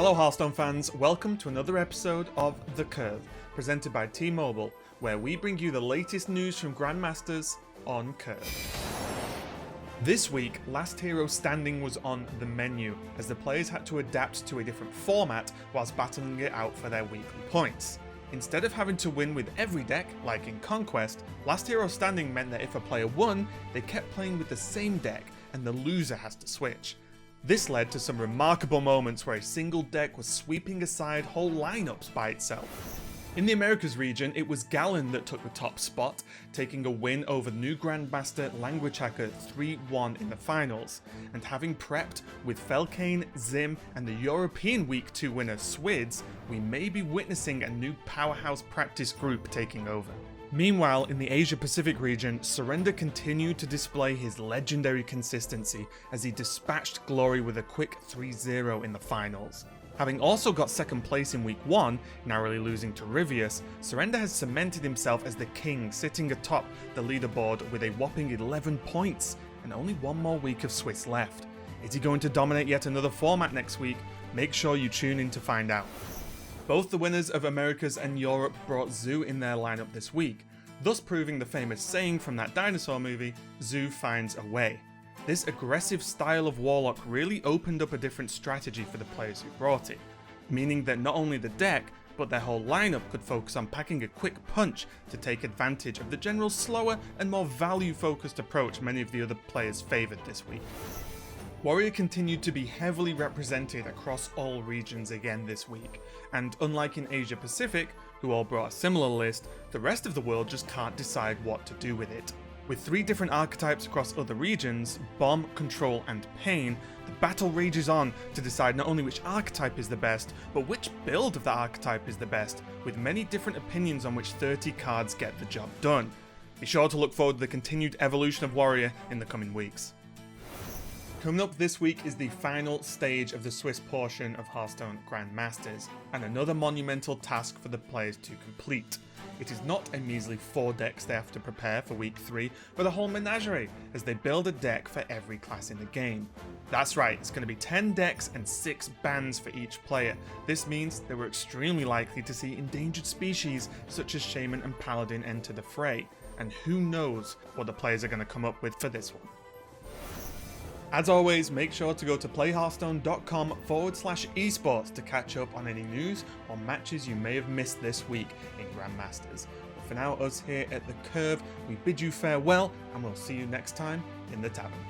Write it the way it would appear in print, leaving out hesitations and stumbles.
Hello Hearthstone fans, welcome to another episode of The Curve, presented by T-Mobile, where we bring you the latest news from Grandmasters on Curve. This week, Last Hero Standing was on the menu, as the players had to adapt to a different format whilst battling it out for their weekly points. Instead of having to win with every deck, like in Conquest, Last Hero Standing meant that if a player won, they kept playing with the same deck, and the loser has to switch. This led to some remarkable moments where a single deck was sweeping aside whole lineups by itself. In the Americas region, it was Gallon that took the top spot, taking a win over new Grandmaster Language Hacker 3-1 in the finals, and having prepped with Felkane, Zim, and the European Week 2 winner Swids, we may be witnessing a new powerhouse practice group taking over. Meanwhile, in the Asia-Pacific region, Surrender continued to display his legendary consistency as he dispatched Glory with a quick 3-0 in the finals. Having also got second place in week 1, narrowly losing to Rivius, Surrender has cemented himself as the king, sitting atop the leaderboard with a whopping 11 points, and only one more week of Swiss left. Is he going to dominate yet another format next week? Make sure you tune in to find out. Both the winners of Americas and Europe brought Zoo in their lineup this week, thus proving the famous saying from that dinosaur movie, Zoo finds a way. This aggressive style of Warlock really opened up a different strategy for the players who brought it, meaning that not only the deck, but their whole lineup could focus on packing a quick punch to take advantage of the general slower and more value-focused approach many of the other players favoured this week. Warrior continued to be heavily represented across all regions again this week, and unlike in Asia Pacific, who all brought a similar list, the rest of the world just can't decide what to do with it. With 3 different archetypes across other regions, Bomb, Control, and Pain, the battle rages on to decide not only which archetype is the best, but which build of that archetype is the best, with many different opinions on which 30 cards get the job done. Be sure to look forward to the continued evolution of Warrior in the coming weeks. Coming up this week is the final stage of the Swiss portion of Hearthstone Grandmasters, and another monumental task for the players to complete. It is not a measly 4 decks they have to prepare for week 3, but a whole menagerie, as they build a deck for every class in the game. That's right, it's going to be 10 decks and 6 bans for each player. This means that we're extremely likely to see endangered species such as Shaman and Paladin enter the fray, and who knows what the players are going to come up with for this one. As always, make sure to go to playhearthstone.com/esports to catch up on any news or matches you may have missed this week in Grandmasters. But for now, us here at The Curve, we bid you farewell, and we'll see you next time in the tavern.